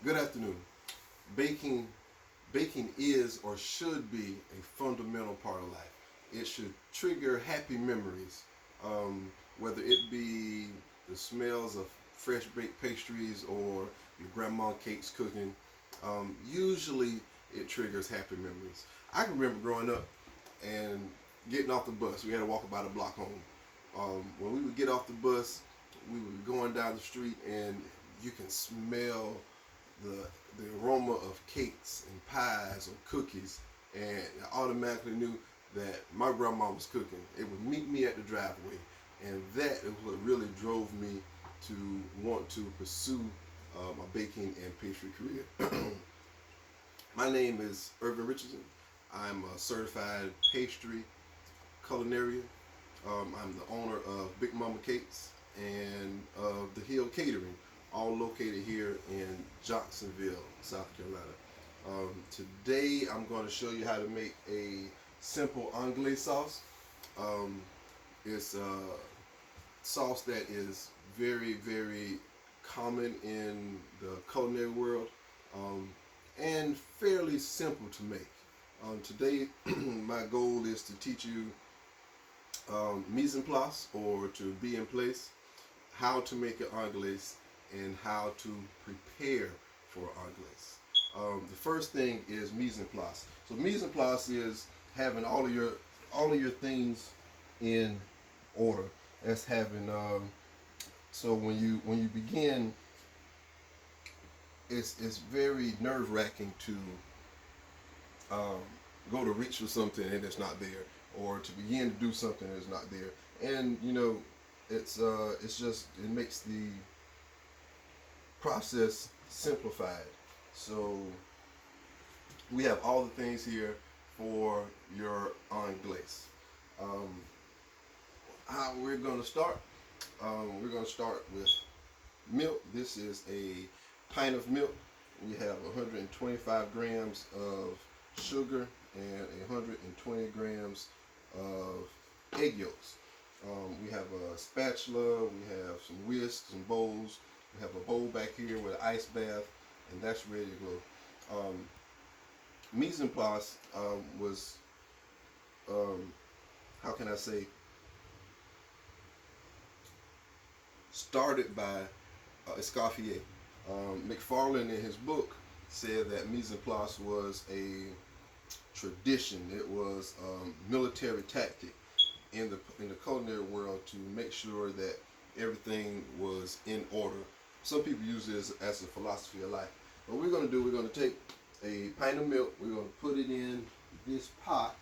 Good afternoon. Baking, baking is or should be a fundamental part of life. It should trigger happy memories, whether it be the smells of fresh baked pastries or your grandma cakes cooking. Usually, it triggers happy memories. I can remember growing up and getting off the bus. We had to walk about a block home. When we would get off the bus, we would be going down the street, and you can smell the the aroma of cakes and pies or cookies, and I automatically knew that my grandma was cooking. It would meet me at the driveway, and that is what really drove me to want to pursue my baking and pastry career. My name is Irvin Richardson. I'm a certified pastry culinarian. I'm the owner of Big Mama Cakes and of The Hill Catering, all located here in Johnsonville, South Carolina. Today I'm going to show you how to make a simple anglaise sauce. Um, it's a sauce that is very, very common in the culinary world, um, and fairly simple to make. Today, my goal is to teach you mise en place, or to be in place, how to make an anglaise, and how to prepare for anglaise. The first thing is mise en place. So mise en place is having all of your things in order. That's having so when you begin, it's very nerve wracking to um, go to reach for something and it's not there, or to begin to do something and it's not there. And it's just, it makes the process simplified. So we have all the things here for your anglaise. Um, how we're going to start? We're going to start with milk. This is a pint of milk. We have 125 grams of sugar and 120 grams of egg yolks. We have a spatula, we have some whisks and bowls. We have a bowl back here with an ice bath, and that's ready to go. Mise en place was, how can I say, started by Escoffier. McFarland, in his book, said that mise en place was a tradition. It was military tactic in the culinary world to make sure that everything was in order. Some people use it as a philosophy of life. What we're going to do, we're going to take a pint of milk, we're going to put it in this pot,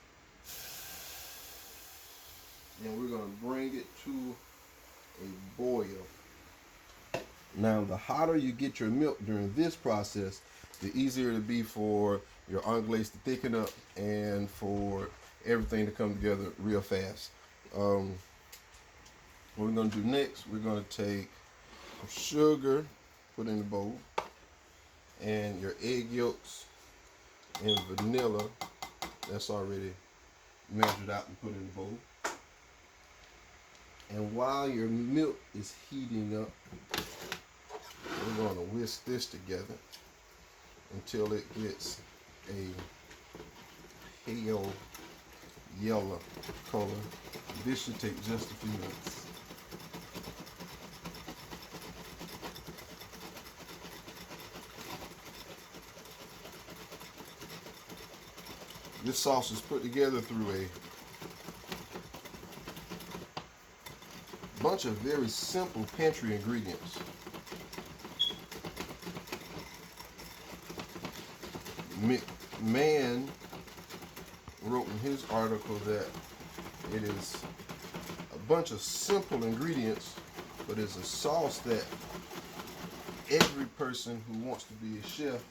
and we're going to bring it to a boil. Now, the hotter you get your milk during this process, the easier it'll be for your anglaise to thicken up and for everything to come together real fast. What we're going to do next, we're going to take some sugar, put in the bowl, and your egg yolks and vanilla that's already measured out and put in the bowl. And while your milk is heating up, we're going to whisk this together until it gets a pale yellow color. This should take just a few minutes. This sauce is put together through a bunch of very simple pantry ingredients. McMahon wrote in his article that it is a bunch of simple ingredients, but it's a sauce that every person who wants to be a chef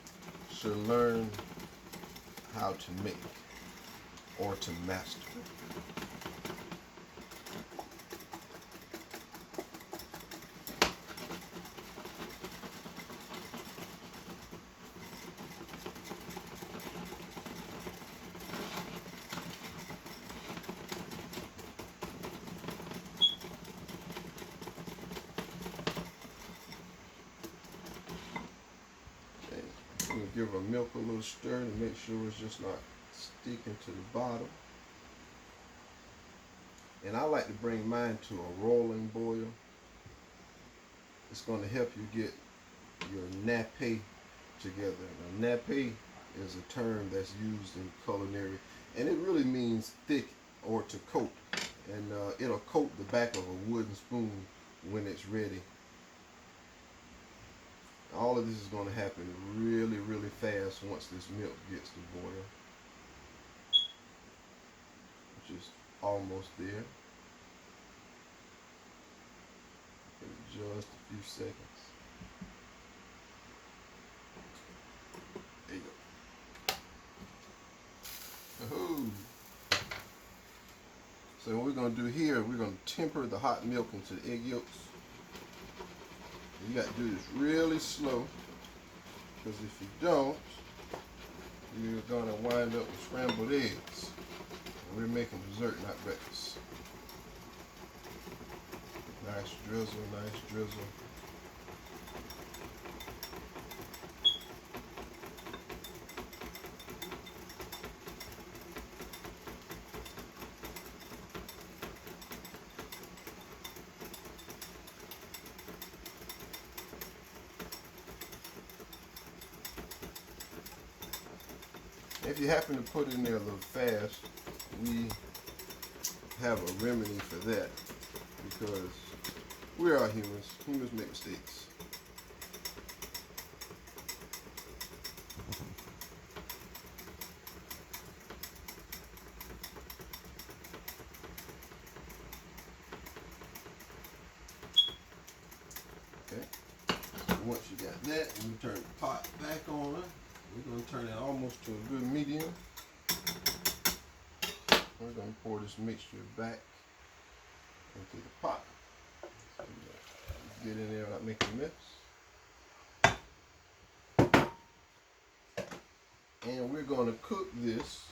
should learn how to make or to master. Okay. give our milk a little stir to make sure it's just not sticking to the bottom. And I like to bring mine to a rolling boil. It's going to help you get your nappe together. Now, nappe is a term that's used in culinary, and it really means thick or to coat. And it'll coat the back of a wooden spoon when it's ready. All of this is going to happen really, really fast once this milk gets to boil, which is almost there. In just a few seconds. There you go. Woohoo! So what we're going to do here, we're going to temper the hot milk into the egg yolks. You got to do this really slow, because if you don't, you're going to wind up with scrambled eggs. And we're making dessert, not breakfast. Nice drizzle, nice drizzle. If you happen to put in there a little fast, we have a remedy for that, because we are humans. Humans make mistakes. Okay. Once you got that, you turn the pot back on. We're going to turn it almost to a good medium. We're going to pour this mixture back into the pot. So get in there without making a mess. And we're going to cook this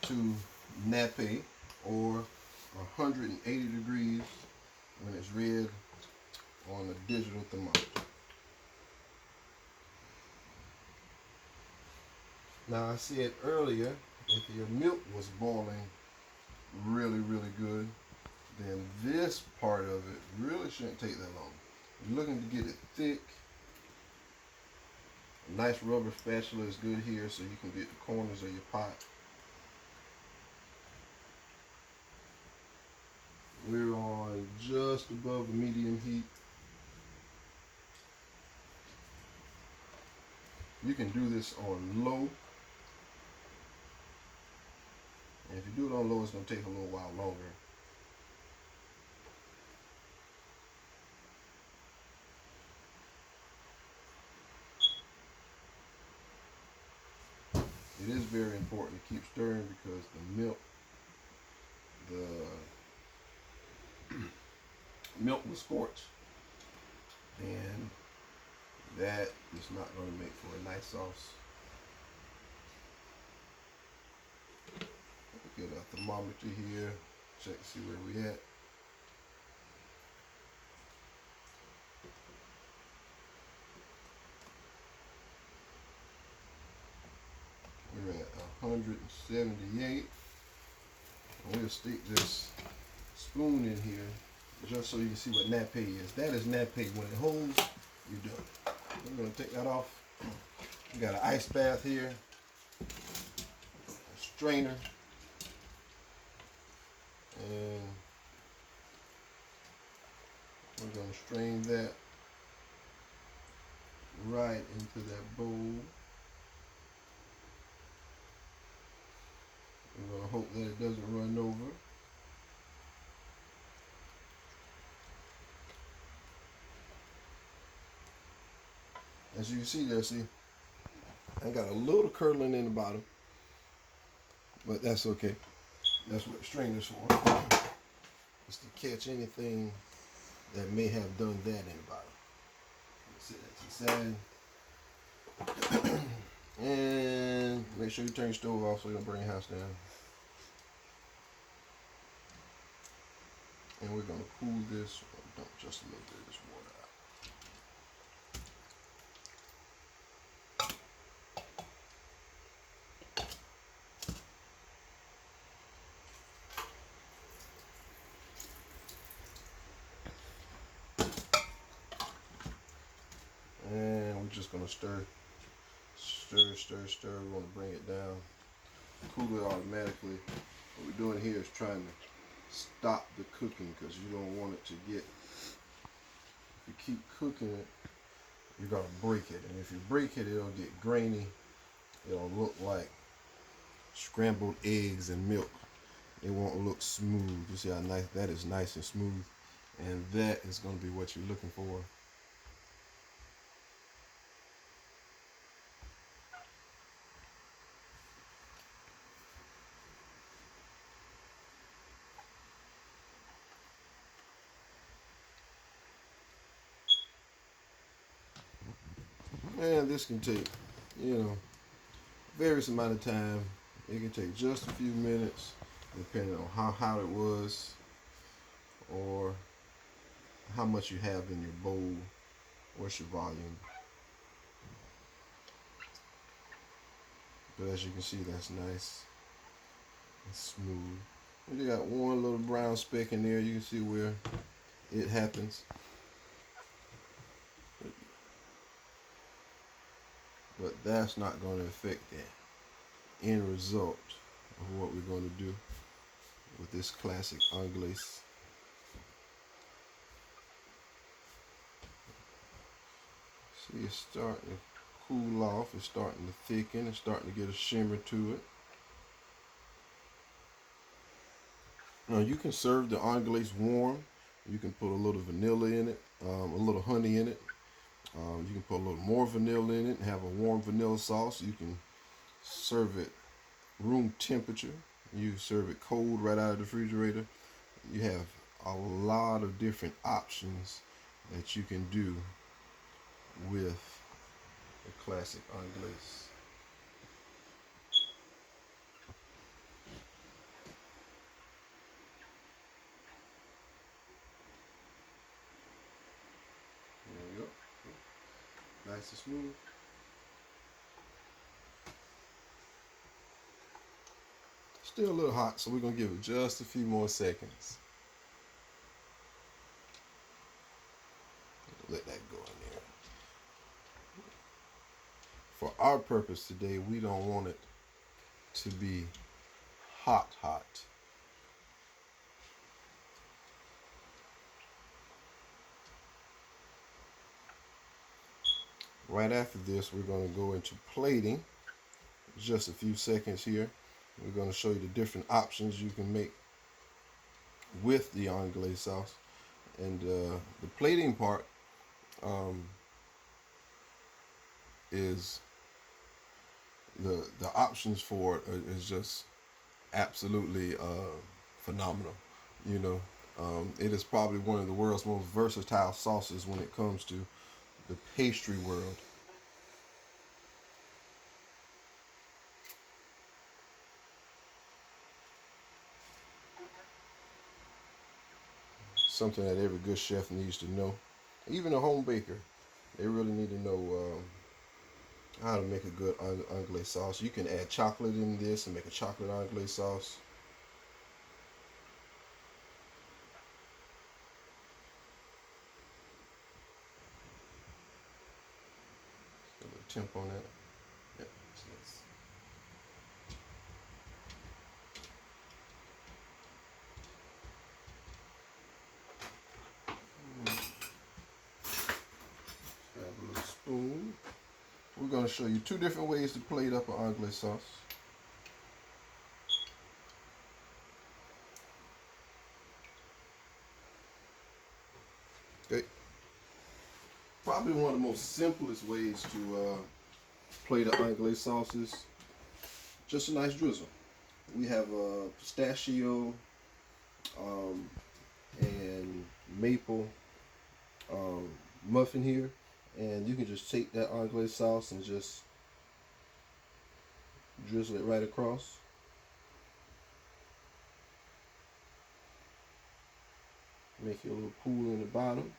to nappe, or 180 degrees when it's read on a digital thermometer. Now, I said earlier, if your milk was boiling really, really good, then this part of it really shouldn't take that long. You're looking to get it thick. A nice rubber spatula is good here so you can get the corners of your pot. We're on just above the medium heat. You can do this on low. And if you do it on low, it's going to take a little while longer. It is very important to keep stirring, because the milk will scorch, and that is not going to make for a nice sauce. Get a thermometer here, check to see where we at. We're at 178. And we'll stick this spoon in here just so you can see what nappe is. That is nappe. When it holds, you're done. I'm going to take that off. We got an ice bath here, a strainer, and we're going to strain that right into that bowl. We're going to hope that it doesn't run over. As you can see there, I got a little curdling in the bottom, but that's okay. That's what the strainer's for. It's to catch anything that may have done that in the bottom. Set that to the side. And make sure you turn your stove off so you don't burn your house down. And we're going to cool this. Dump just a little bit of this water just gonna stir. We want to bring it down, cool it automatically. What we're doing here is trying to stop the cooking because you don't want it to get, if you keep cooking it, you're gonna break it. And if you break it, it'll get grainy. It'll look like scrambled eggs and milk. It won't look smooth. You see how nice that is, nice and smooth. And that is gonna be what you're looking for. And this can take, various amount of time. It can take just a few minutes, depending on how hot it was, or how much you have in your bowl. What's your volume? But as you can see, that's nice and smooth. We got one little brown speck in there. You can see where it happens. But that's not going to affect the end result of what we're going to do with this classic anglaise. See, it's starting to cool off. It's starting to thicken. It's starting to get a shimmer to it. Now you can serve the anglaise warm. You can put a little vanilla in it, a little honey in it. You can put a little more vanilla in it and have a warm vanilla sauce. You can serve it room temperature. You serve it cold right out of the refrigerator. You have a lot of different options that you can do with the classic anglaise. There you go. Nice and smooth. Still a little hot, so we're going to give it just a few more seconds. Let that go in there. For our purpose today, we don't want it to be hot. Right after this, we're going to go into plating. Just a few seconds here. We're going to show you the different options you can make with the anglaise sauce. And the plating part is the options for it is just absolutely phenomenal. It is probably one of the world's most versatile sauces when it comes to the pastry world. Something that every good chef needs to know. Even a home baker, they really need to know how to make a good anglaise sauce. You can add chocolate in this and make a chocolate anglaise sauce. A little temp on that. Yep, that's nice. Grab a little spoon. We're going to show you two different ways to plate up an anglaise sauce. Okay. Probably one of the most simplest ways to plate up anglaise sauce is just a nice drizzle. We have a pistachio and maple muffin here. And you can just take that anglaise sauce and just drizzle it right across. Make your little pool in the bottom.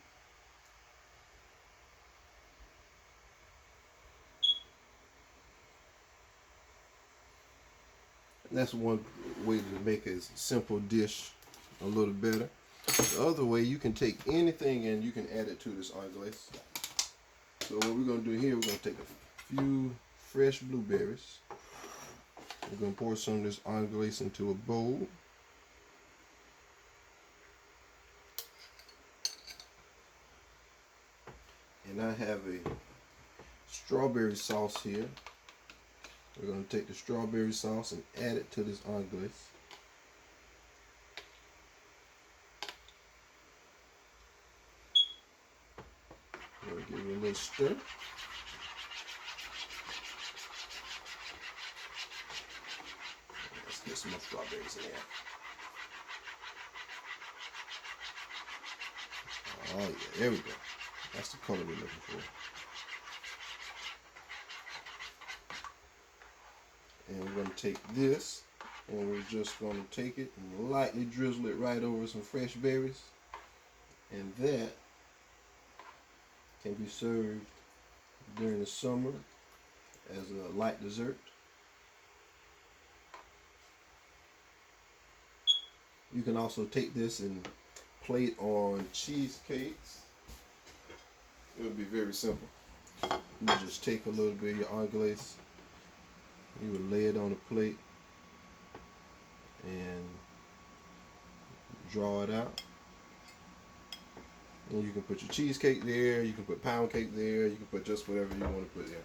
And that's one way to make a simple dish a little better. The other way, you can take anything and you can add it to this anglaise. So what we're gonna do here, we're gonna take a few fresh blueberries. We're gonna pour some of this anglaise into a bowl. And I have a strawberry sauce here. We're going to take the strawberry sauce and add it to this anglaise. We'll give it a little stir. Let's get some more strawberries in there. Oh yeah, there we go. That's the color we're looking for. And we're going to take this and we're just going to take it and lightly drizzle it right over some fresh berries. And that can be served during the summer as a light dessert. You can also take this and plate on cheesecakes. It would be very simple. You just take a little bit of your anglaise, you would lay it on a plate and draw it out. And you can put your cheesecake there, you can put pound cake there, you can put just whatever you want to put there.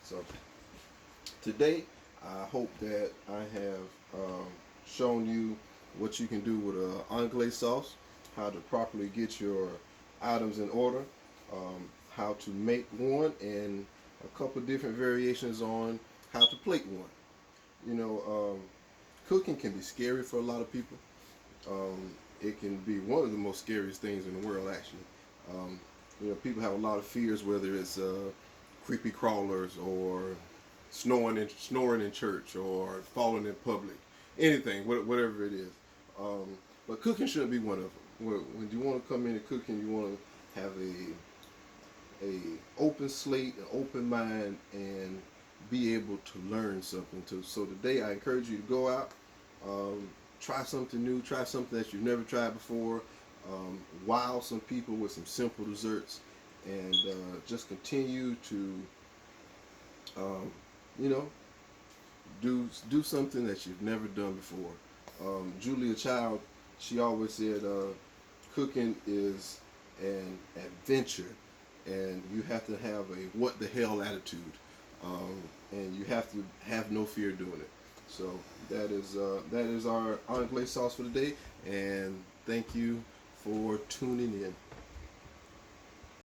So today, I hope that I have shown you what you can do with an anglaise sauce, how to properly get your items in order, how to make one, and a couple different variations on how to plate one. You know, cooking can be scary for a lot of people. It can be one of the most scariest things in the world, actually. You know, people have a lot of fears, whether it's creepy crawlers or snoring in church or falling in public, anything, whatever it is. But cooking shouldn't be one of them. When you want to come into cooking, you want to have a open slate, an open mind, and be able to learn something. So today, I encourage you to go out, try something new, try something that you've never tried before, wow some people with some simple desserts, and just continue to, you know, do something that you've never done before. Julia Child, she always said, cooking is an adventure, and you have to have a what the hell attitude, and you have to have no fear doing it. So that is our anglaise sauce for today, and thank you for tuning in.